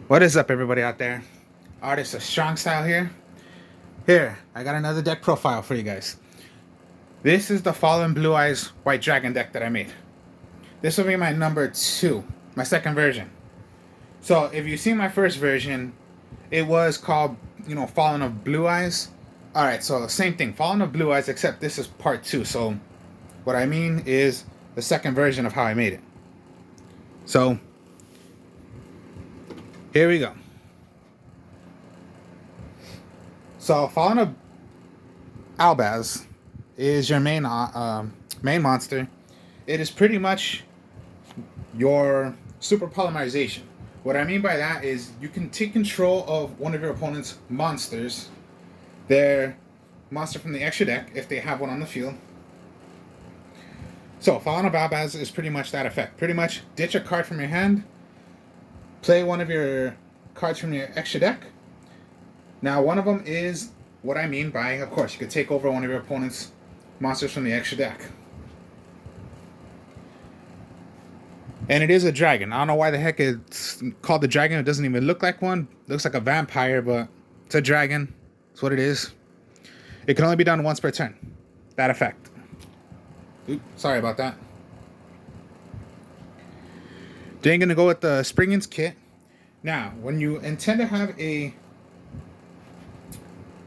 What is up, everybody out there? Artist of Strong Style here. Here, I got another deck profile for you guys. This is the Fallen Blue Eyes White Dragon deck that I made. This will be my number 2, my second version. So, if you see my first version, it was called, Fallen of Blue Eyes. Alright, so same thing, Fallen of Blue Eyes, except this is part 2. So, what I mean is the second version of how I made it. So, here we go. So, Fallen of albaz is your main monster. It is pretty much your super polymerization. What I mean by that is you can take control of one of your opponent's monsters, their monster from the extra deck, if they have one on the field. So, Fallen of albaz is pretty much that effect. Pretty much ditch a card from your hand, play one of your cards from your extra deck. Now, one of them is what I mean by, of course, you could take over one of your opponent's monsters from the extra deck. And it is a dragon. I don't know why the heck it's called the dragon. It doesn't even look like one. It looks like a vampire, but it's a dragon. That's what it is. It can only be done once per turn. That effect. Oops, sorry about that. Then going to go with the Springen's kit. Now, when you intend to have a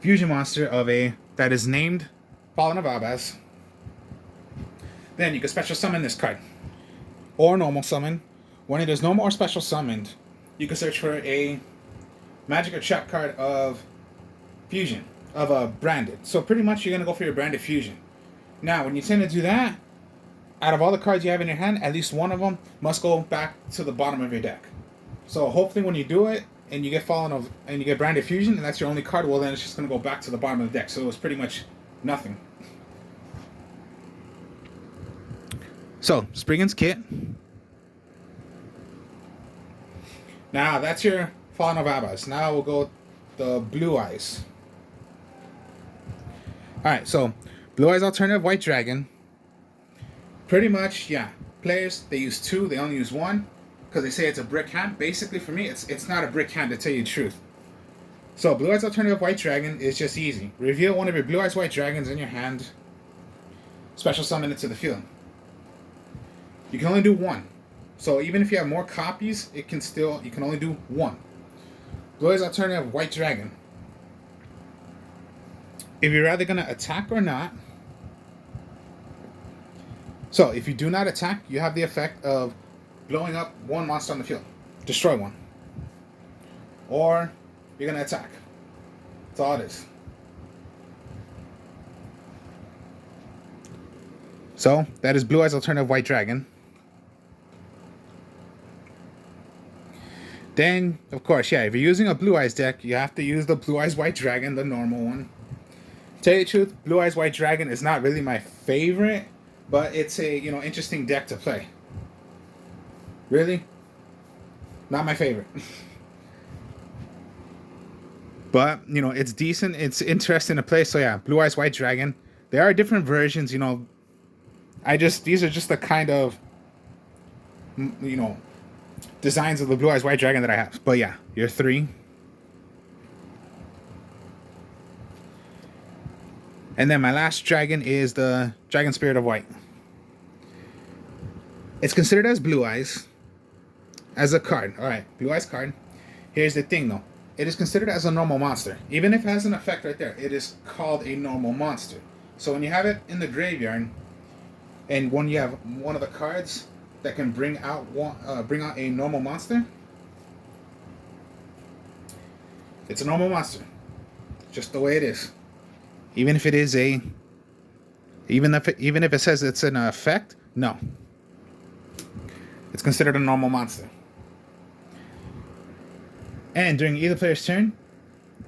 fusion monster that is named Fallen of albaz, then you can special summon this card. Or normal summon. When it is normal or special summoned, you can search for a magic or trap card of fusion, of a branded. So pretty much you're going to go for your branded fusion. Now, when you tend to do that, out of all the cards you have in your hand, at least one of them must go back to the bottom of your deck. So hopefully when you do it, and you get and you get branded fusion, and that's your only card, well then it's just going to go back to the bottom of the deck. So it's pretty much nothing. So, Springen's kit. Now, that's your Fallen of albaz. Now we'll go with the Blue Eyes. Alright, so Blue Eyes alternative White Dragon. Pretty much, yeah. Players, they use 2, they only use 1. Because they say it's a brick hand. Basically, for me, it's not a brick hand, to tell you the truth. So, Blue Eyes alternative White Dragon is just easy. Reveal one of your Blue Eyes White Dragons in your hand. Special summon it to the field. You can only do 1. So even if you have more copies, you can only do 1. Blue Eyes alternative White Dragon. If you're either going to attack or not. So if you do not attack, you have the effect of blowing up one monster on the field. Destroy one. Or you're going to attack. That's all it is. So that is Blue Eyes alternative White Dragon. Then, of course, yeah, if you're using a Blue Eyes deck, you have to use the Blue Eyes White Dragon, the normal one. Tell you the truth, Blue Eyes White Dragon is not really my favorite, but it's a, interesting deck to play. Really? Not my favorite. But, it's decent, it's interesting to play, so yeah, Blue Eyes White Dragon. There are different versions, these are just the kind of, designs of the Blue Eyes White Dragon that I have. But yeah, you're 3. And then my last dragon is the Dragon Spirit of White. It's considered as Blue Eyes as a card. Alright, Blue Eyes card. Here's the thing though. It is considered as a normal monster. Even if it has an effect right there, it is called a normal monster. So when you have it in the graveyard, and when you have one of the cards that can bring out a normal monster, it's a normal monster, just the way it is. Even if it says it's an effect, no, it's considered a normal monster. And during either player's turn,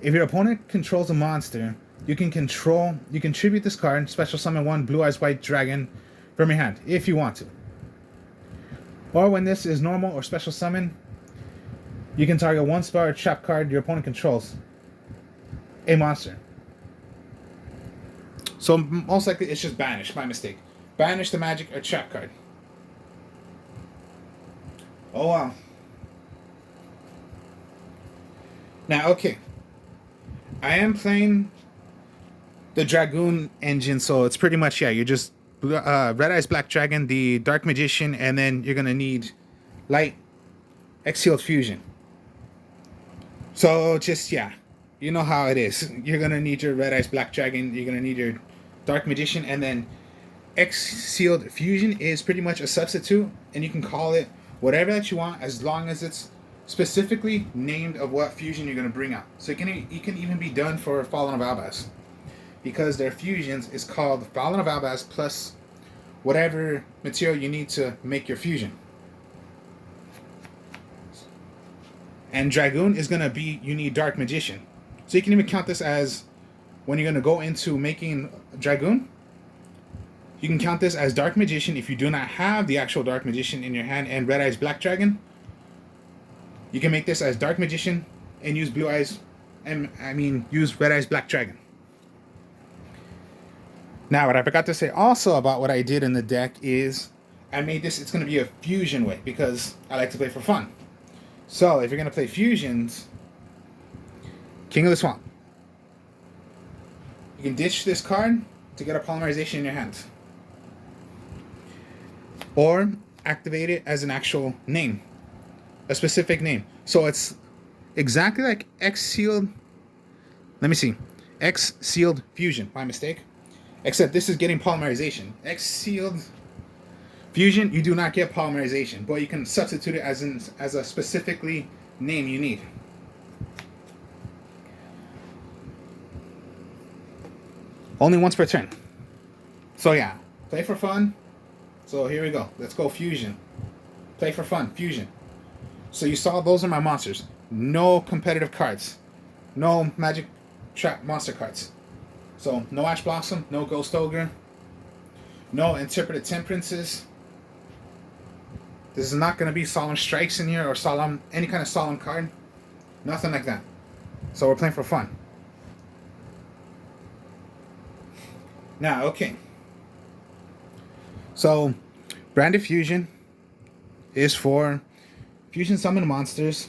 if your opponent controls a monster, you can tribute this card, special summon one Blue Eyes White Dragon from your hand if you want to. Or when this is normal or special summon, you can target one spell or trap card your opponent controls a monster. So most likely it's just banish, my mistake. Banish the magic or trap card. Oh wow. Now, okay, I am playing the Dragoon engine, so it's pretty much, yeah, you're just Red Eyes Black Dragon, the Dark Magician, and then you're gonna need Light Exhaled Fusion. So just, yeah, you know how it is. You're gonna need your Red Eyes Black Dragon, you're gonna need your Dark Magician, and then Exhaled Fusion is pretty much a substitute, and you can call it whatever that you want as long as it's specifically named of what fusion you're gonna bring out. So it can even be done for Fallen of Albaz, because their fusions is called Fallen of Albaz plus whatever material you need to make your fusion. And Dragoon is gonna be, you need Dark Magician. So you can even count this as, when you're gonna go into making Dragoon, you can count this as Dark Magician if you do not have the actual Dark Magician in your hand and Red Eyes Black Dragon. You can make this as Dark Magician and use Blue Eyes, and use Red Eyes Black Dragon. Now, what I forgot to say also about what I did in the deck is I made this, it's going to be a fusion way because I like to play for fun. So, if you're going to play fusions, King of the Swamp. You can ditch this card to get a polymerization in your hand. Or activate it as an actual name. A specific name. So it's exactly like X-Sealed. Let me see. X-Sealed Fusion. My mistake. Except this is getting polymerization. X-Sealed Fusion, you do not get polymerization, but you can substitute it as a specifically name you need. Only once per turn. So yeah, play for fun. So here we go. Let's go Fusion. Play for fun. Fusion. So you saw those are my monsters. No competitive cards. No Magic Trap monster cards. So no Ash Blossom, no Ghost Ogre, no Interpreted Temperances. This is not going to be Solemn Strikes in here or any kind of solemn card. Nothing like that. So we're playing for fun. Now, okay. So, Branded Fusion is for fusion summon monsters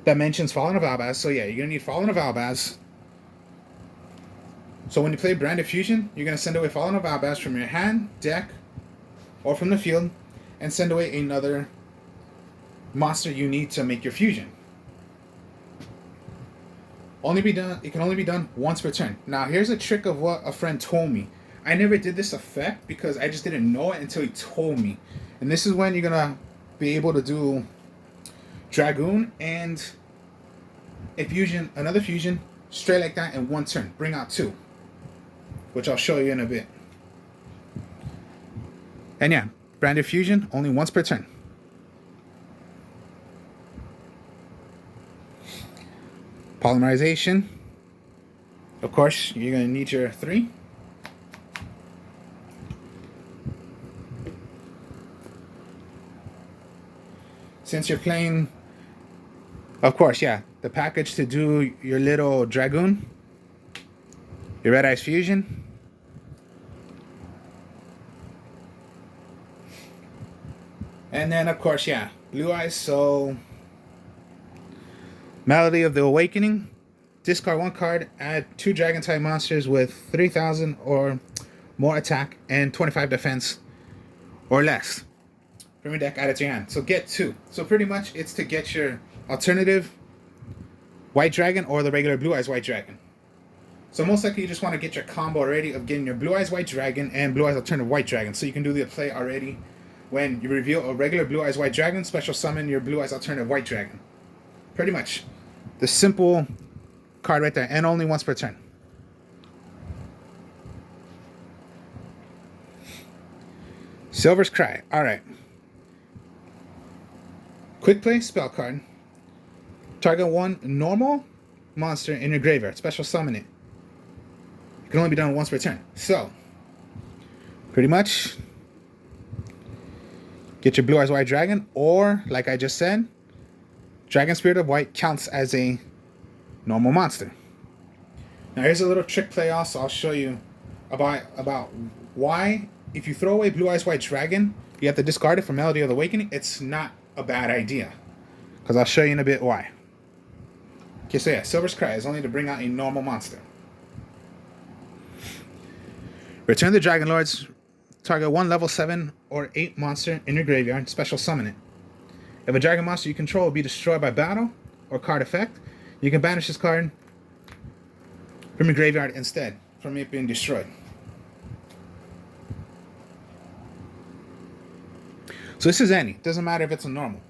that mentions Fallen of Albaz. So yeah, you're going to need Fallen of Albaz. So when you play Branded Fusion, you're going to send away Fallen of Albaz from your hand, deck, or from the field, and send away another monster you need to make your fusion. It can only be done once per turn. Now here's a trick of what a friend told me. I never did this effect because I just didn't know it until he told me. And this is when you're gonna be able to do Dragoon and another fusion straight like that in one turn. Bring out two, which I'll show you in a bit. And yeah, Branded Fusion only once per turn. Polymerization. Of course, you're going to need your 3. Since you're playing, of course, yeah, the package to do your little Dragoon, your Red Eyes Fusion. And then, of course, yeah, Blue Eyes, so Melody of the Awakening. Discard 1 card, add 2 Dragon-type monsters with 3,000 or more attack and 25 defense or less from your deck added to your hand. So get 2. So pretty much it's to get your alternative White Dragon or the regular Blue Eyes White Dragon. So most likely you just want to get your combo already of getting your Blue Eyes White Dragon and Blue Eyes Alternative White Dragon. So you can do the play already when you reveal a regular Blue Eyes White Dragon, special summon your Blue Eyes Alternative White Dragon. Pretty much. The simple card right there, and only once per turn. Silver's Cry. Alright. Quick play, spell card. Target 1 normal monster in your graveyard. Special summon it. It can only be done once per turn. So, pretty much, get your Blue Eyes White Dragon, or, like I just said, Dragon Spirit of White counts as a normal monster. Now here's a little trick play also I'll show you about why if you throw away Blue Eyes White Dragon, you have to discard it for Melody of the Awakening. It's not a bad idea, because I'll show you in a bit why. Okay, so yeah, Silver's Cry is only to bring out a normal monster. Return the Dragon Lords. Target one level 7 or 8 monster in your graveyard. Special summon it. If a dragon monster you control will be destroyed by battle or card effect, you can banish this card from your graveyard instead, from it being destroyed. So this is any. Doesn't matter if it's a normal.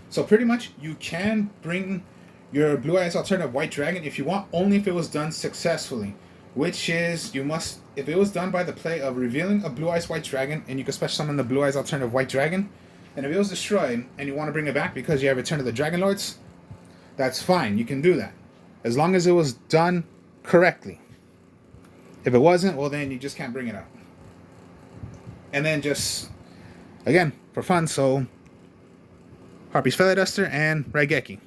So pretty much you can bring your Blue Eyes Alternative White Dragon if you want, only if it was done successfully. Which is, you must, if it was done by the play of revealing a Blue Eyes White Dragon, and you can special summon the Blue Eyes Alternative White Dragon, and if it was destroyed, and you want to bring it back because you have Return of the Dragon Lords, that's fine, you can do that. As long as it was done correctly. If it wasn't, well then you just can't bring it out. And then just, again, for fun, so Harpy's Feather Duster and Raigeki.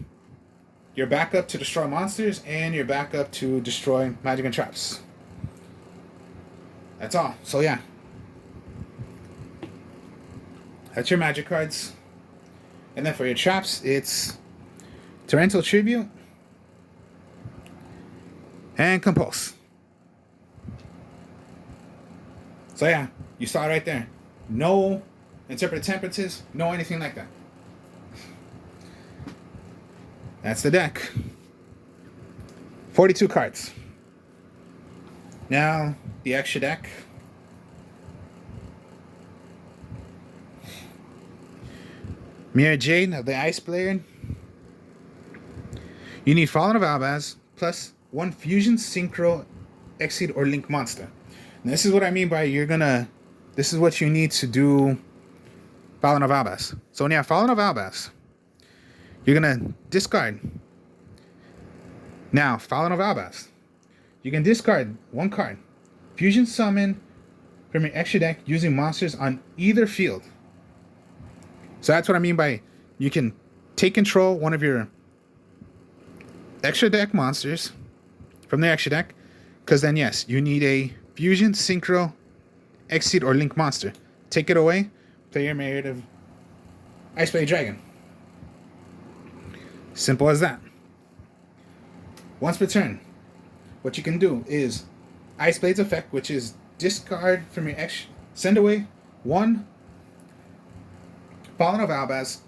Your backup to destroy monsters and your backup to destroy magic and traps. That's all. So yeah. That's your magic cards. And then for your traps, it's Torrential Tribute and Compulse. So yeah, you saw it right there. No Interpret Temperances, no anything like that. That's the deck. 42 cards. Now, the extra deck. Mirror Jade of the Ice Blade. You need Fallen of Albaz plus 1 Fusion, Synchro, Exceed, or Link monster. And this is what I mean by this is what you need to do Fallen of Albaz. So when you have Fallen of Albaz, you're going to discard. Now, Fallen of Albaz. You can discard 1 card. Fusion summon from your extra deck using monsters on either field. So that's what I mean by you can take control one of your extra deck monsters from the extra deck. Because then, yes, you need a Fusion, Synchro, Exceed, or Link monster. Take it away. Play your Myriad of Ice Blade Dragon. Simple as that. Once per turn, what you can do is Ice Blade's effect, which is discard from your extra, send away 1 Fallen of Albaz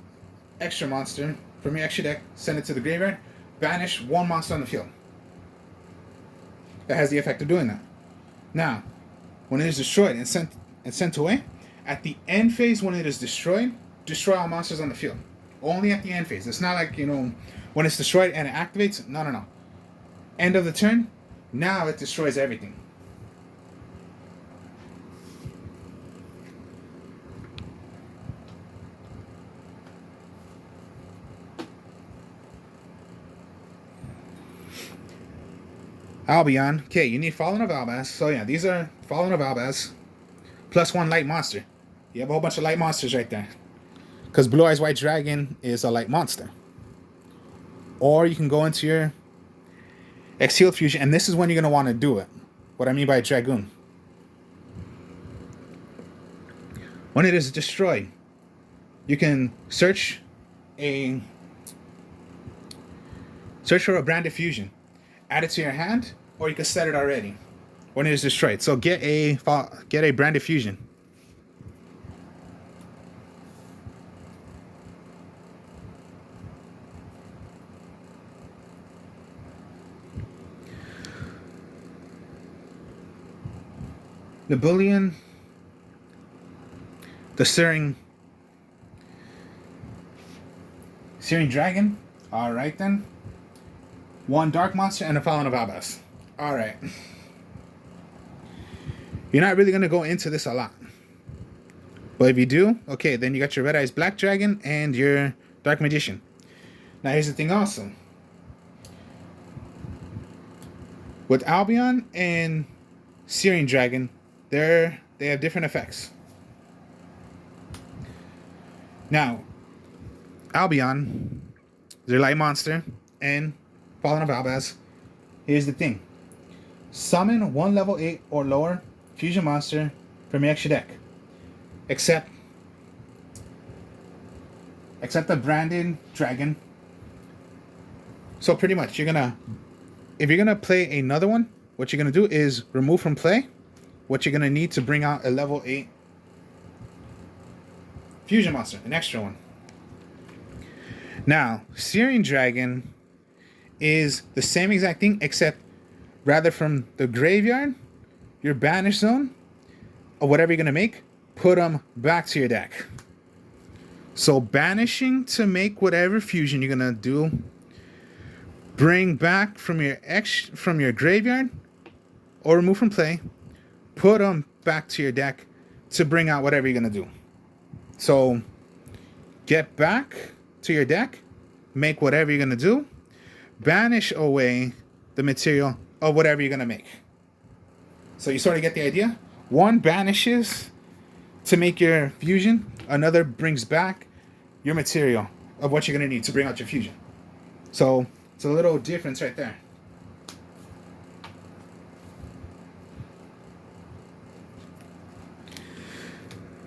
extra monster from your extra deck, send it to the graveyard, banish 1 monster on the field. That has the effect of doing that. Now, when it is destroyed and sent away, at the end phase when it is destroyed, destroy all monsters on the field. Only at the end phase. It's not like, when it's destroyed and it activates. No. End of the turn, now it destroys everything. Albion. Okay, you need Fallen of Albaz. So yeah, these are Fallen of Albaz plus 1 light monster. You have a whole bunch of light monsters right there. Because Blue Eyes White Dragon is a light monster. Or you can go into your Exile Fusion, and this is when you're going to want to do it. What I mean by Dragoon. When it is destroyed, you can search for a branded fusion. Add it to your hand, or you can set it already when it is destroyed. So get a branded fusion. The Bullion, the Searing Dragon. All right then. 1 Dark Monster and a Fallen of Albaz. All right. You're not really gonna go into this a lot, but if you do, okay, then you got your Red Eyes Black Dragon and your Dark Magician. Now here's the thing also. With Albion and Searing Dragon, they have different effects. Now, Albion, their light monster, and Fallen of Albaz. Here's the thing. Summon 1 level 8 or lower fusion monster from your extra deck. Except the branded dragon. So pretty much, if you're gonna play another one, what you're gonna do is remove from play what you're gonna need to bring out a level 8 fusion monster, an extra one. Now, Searing Dragon is the same exact thing, except rather from the graveyard, your banish zone, or whatever you're gonna make, put them back to your deck. So banishing to make whatever fusion you're gonna do, bring back from your graveyard, or remove from play, put them back to your deck to bring out whatever you're gonna do. So get back to your deck, make whatever you're gonna do, banish away the material of whatever you're gonna make. So you sort of get the idea. One banishes to make your fusion, another brings back your material of what you're gonna need to bring out your fusion. So it's a little difference right there.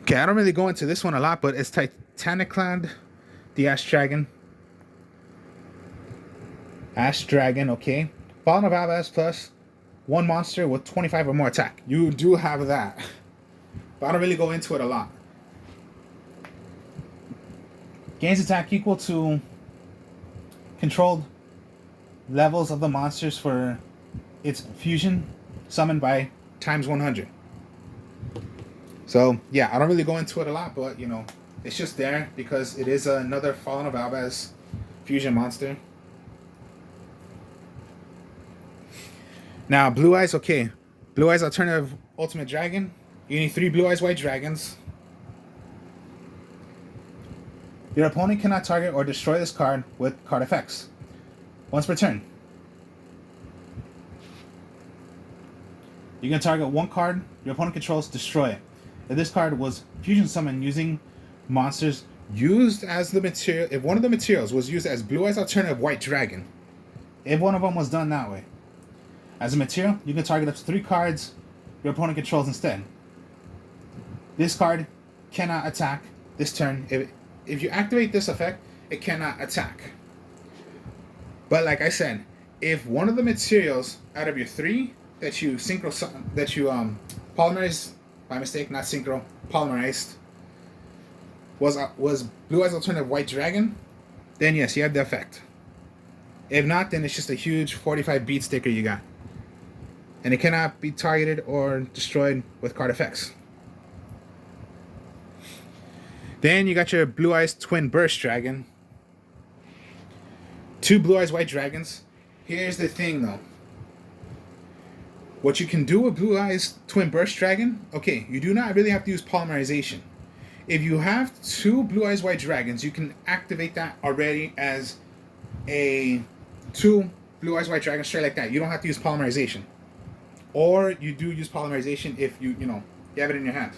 Okay, I don't really go into this one a lot, but it's Titaniclad, the Ash Dragon. Ash Dragon, okay. Fallen of Albaz plus 1 monster with 25 or more attack. You do have that, but I don't really go into it a lot. Gains attack equal to controlled levels of the monsters for its fusion summoned by times 100. So yeah, I don't really go into it a lot, but you know, it's just there because it is another Fallen of Albaz fusion monster. Now, Blue Eyes, okay. Blue Eyes Alternative Ultimate Dragon. You need 3 Blue Eyes White Dragons. Your opponent cannot target or destroy this card with card effects once per turn. You can target one card your opponent controls, destroy it. If this card was fusion summoned using monsters used as the material, if one of the materials was used as Blue Eyes Alternative White Dragon, if one of them was done that way, as a material, you can target up to 3 cards your opponent controls instead. This card cannot attack this turn. If you activate this effect, it cannot attack. But like I said, if one of the materials out of your 3 that you polymerized by mistake, not synchro, polymerized, was Blue Eyes Alternative White Dragon, then yes, you have the effect. If not, then it's just a huge 45 beat sticker you got. And it cannot be targeted or destroyed with card effects. Then you got your Blue Eyes Twin Burst Dragon. 2 Blue Eyes White Dragons. Here's the thing though. What you can do with Blue Eyes Twin Burst Dragon, okay, you do not really have to use polymerization. If you have 2 Blue Eyes White Dragons, you can activate that already as a 2 Blue Eyes White Dragons straight like that. You don't have to use polymerization. Or you do use polymerization if you have it in your hand.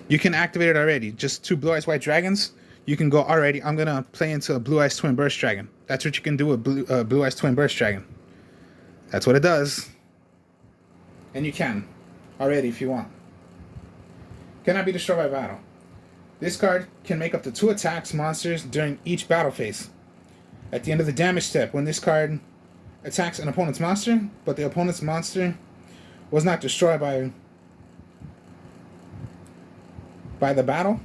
You can activate it already. Just 2 Blue Eyes White Dragons. You can go already. I'm gonna play into a Blue Eyes Twin Burst Dragon. That's what you can do with Blue Eyes Twin Burst Dragon. That's what it does. And you can already if you want. Cannot be destroyed by battle. This card can make up to 2 attacks monsters during each battle phase. At the end of the damage step, when this card attacks an opponent's monster, but the opponent's monster was not destroyed by the battle,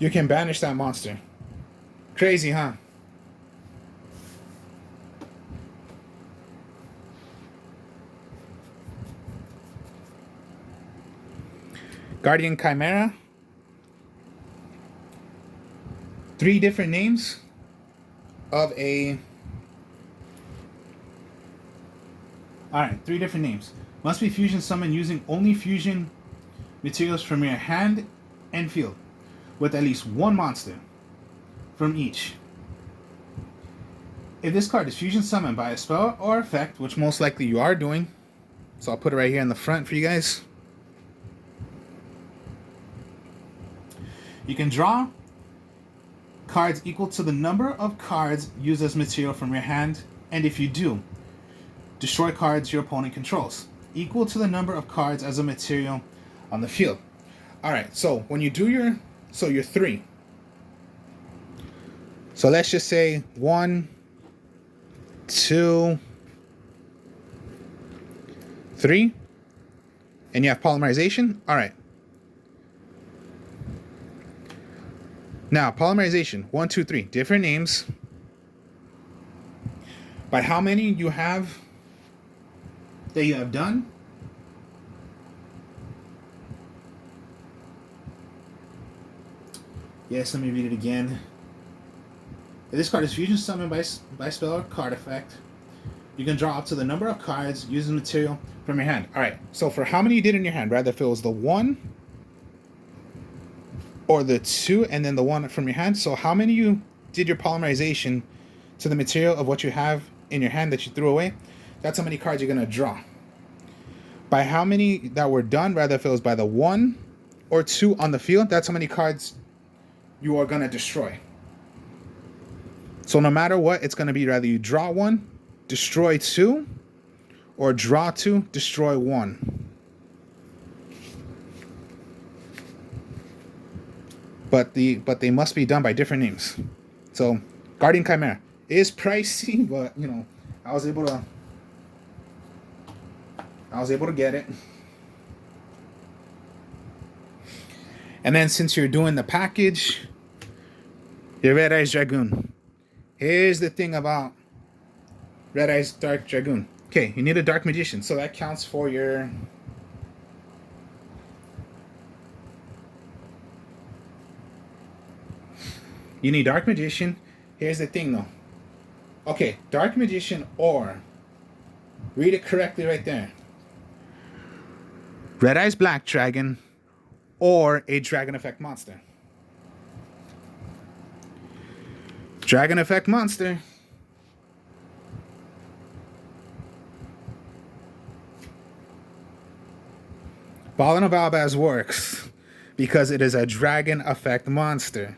you can banish that monster. Crazy, huh? Guardian Chimera. 3 different names of a... Alright, 3 different names. Must be fusion summoned using only fusion materials from your hand and field, with at least 1 monster from each. If this card is fusion summoned by a spell or effect, which most likely you are doing, so I'll put it right here in the front for you guys. You can draw cards equal to the number of cards used as material from your hand, and if you do, destroy cards your opponent controls, equal to the number of cards as a material on the field. All right, so when you do your, so your 3. So let's just say 1, 2, 3, and you have polymerization. All right. Now, polymerization, 1, 2, 3, different names. By how many you have that you have done. Yes, let me read it again. This card is fusion summoned by spell or card effect. You can draw up to the number of cards using material from your hand. All right, so for how many you did in your hand, rather if it was the 1 or the 2 and then the 1 from your hand. So how many you did your polymerization to the material of what you have in your hand that you threw away, that's how many cards you're going to draw. By how many that were done, rather if it was by the 1 or 2 on the field, that's how many cards you are going to destroy. So no matter what, it's going to be rather you draw 1, destroy 2, or draw 2, destroy 1. But they must be done by different names. So Guardian Chimera is pricey, but you know, I was able to get it. And then since you're doing the package, your Red Eyes Dragoon. Here's the thing about Red Eyes Dark Dragoon. Okay, you need a Dark Magician, so that counts for your... You need Dark Magician. Here's the thing though. Okay, Dark Magician or... Read it correctly right there. Red Eyes Black Dragon or a Dragon Effect monster. Dragon Effect monster. Ballin' of Albaz works because it is a Dragon Effect monster.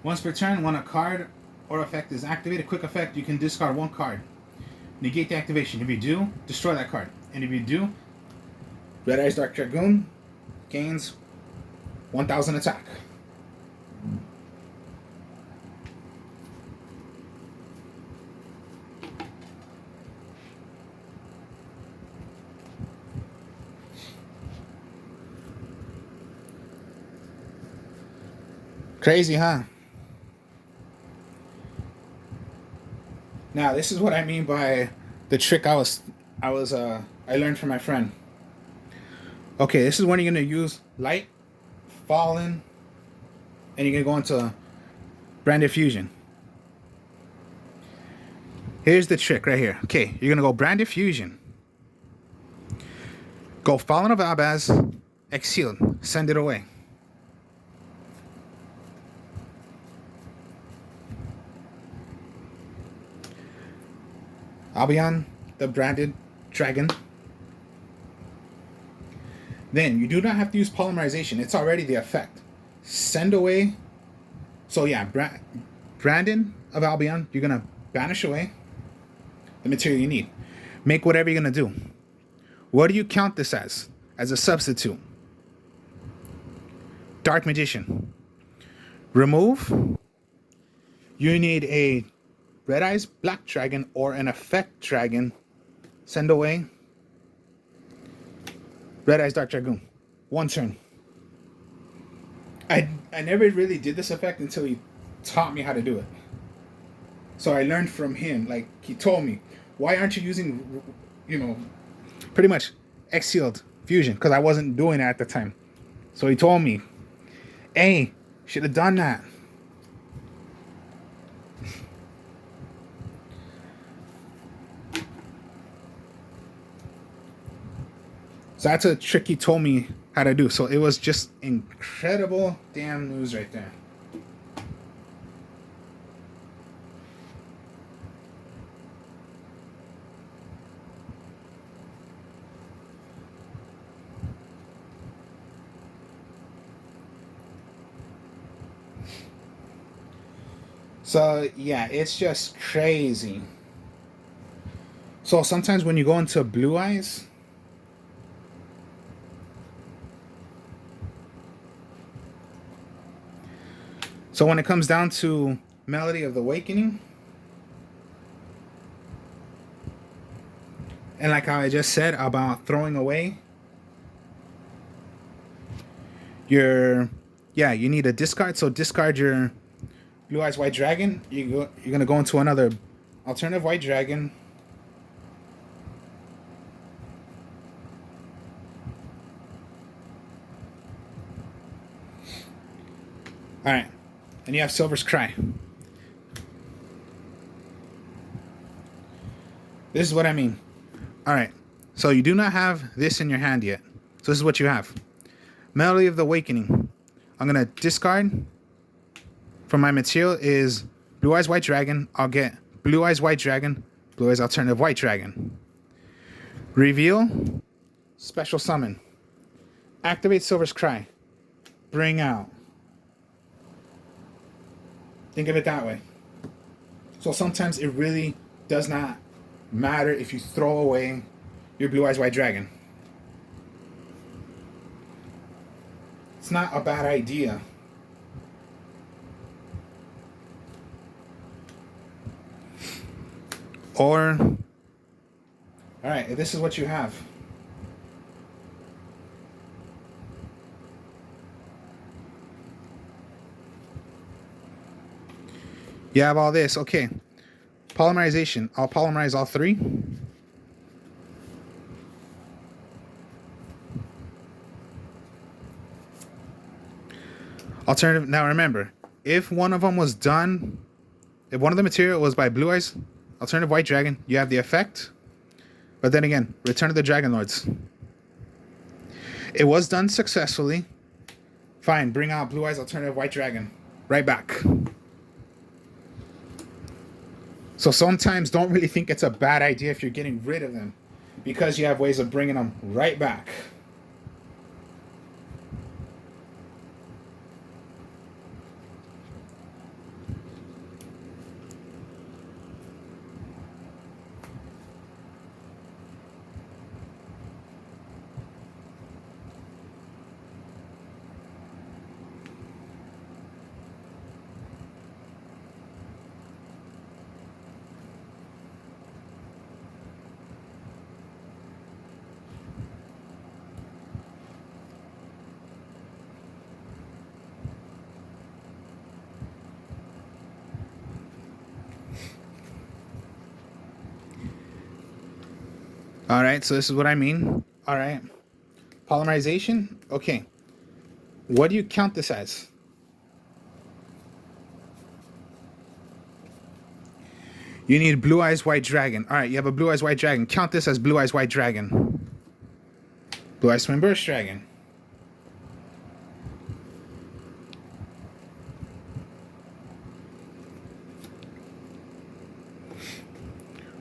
Once per turn, when a card or effect is activated, quick effect, you can discard 1 card. Negate the activation. If you do, destroy that card. And if you do, Red Eyes Dark Dragoon gains 1000 attack. Crazy, huh? Now, this is what I mean by the trick I learned from my friend. Okay, this is when you're gonna use Light, Fallen, and you're gonna go into Branded Fusion. Here's the trick right here. Okay, you're gonna go Branded Fusion. Go Fallen of Albaz, Exile, send it away. Albion, the Branded Dragon. Then you do not have to use polymerization. It's already the effect. Send away. So yeah, Brandon of Albion, you're going to banish away the material you need. Make whatever you're going to do. What do you count this as? As a substitute. Dark Magician. Remove. You need a Red Eyes Black Dragon or an Effect Dragon. Send away. Red Eyes Dark Dragoon. 1 turn. I never really did this effect until he taught me how to do it. So I learned from him. Like, he told me, why aren't you using, you know, pretty much Exiled Fusion? Because I wasn't doing it at the time. So he told me, hey, should have done that. So that's a trick he told me how to do. So it was just incredible damn news right there. So yeah, it's just crazy. So sometimes when you go into Blue Eyes, so when it comes down to Melody of the Awakening, and like how I just said about throwing away your, yeah, you need a discard. So discard your Blue Eyes White Dragon. You're gonna go into another alternative White Dragon. All right, and you have Silver's Cry. This is what I mean. All right, so you do not have this in your hand yet. So this is what you have. Melody of the Awakening. I'm gonna discard. From my material is Blue Eyes White Dragon. I'll get Blue Eyes White Dragon, Blue Eyes Alternative White Dragon. Reveal, special summon. Activate Silver's Cry. Bring out. Think of it that way. So sometimes it really does not matter if you throw away your Blue Eyes White Dragon. It's not a bad idea. Or, all right, this is what you have. You have all this. Okay. Polymerization. I'll polymerize all three. Alternative. Now remember, if one of them was done, if one of the material was by Blue Eyes Alternative White Dragon, you have the effect. But then again, Return of the Dragon Lords. It was done successfully. Fine, bring out Blue Eyes Alternative White Dragon. Right back. So sometimes don't really think it's a bad idea if you're getting rid of them, because you have ways of bringing them right back. All right, so this is what I mean. All right. Polymerization. Okay. What do you count this as? You need Blue Eyes White Dragon. All right, you have a Blue Eyes White Dragon. Count this as Blue Eyes White Dragon. Blue Eyes Twin Burst Dragon.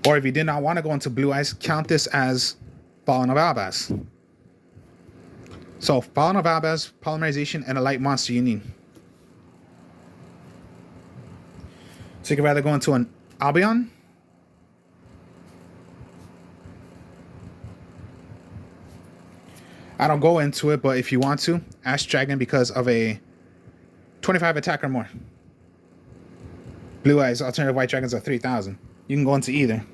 Or if you did not want to go into Blue Eyes, count this as Fallen of Albaz. So, Fallen of Albaz, Polymerization, and a light monster you need. So you could rather go into an Albion. I don't go into it, but if you want to, Ash Dragon because of a 25 attack or more. Blue Eyes, Alternative White Dragons are 3,000. You can go into either.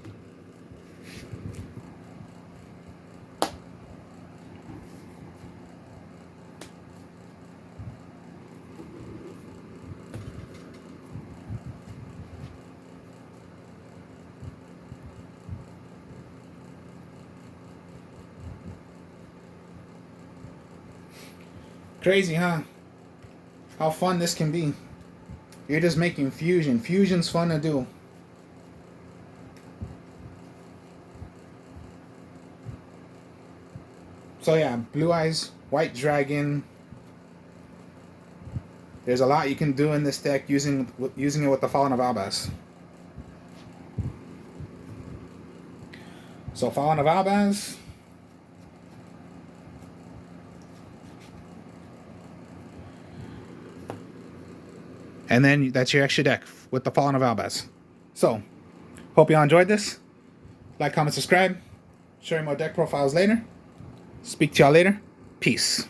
Crazy, huh? How fun this can be. You're just making fusion. Fusion's fun to do. So yeah, Blue Eyes, White Dragon. There's a lot you can do in this deck using it with the Fallen of Albaz. So Fallen of Albaz. And then that's your extra deck with the Fallen of Albaz. So, hope y'all enjoyed this. Like, comment, subscribe. Share more deck profiles later. Speak to y'all later. Peace.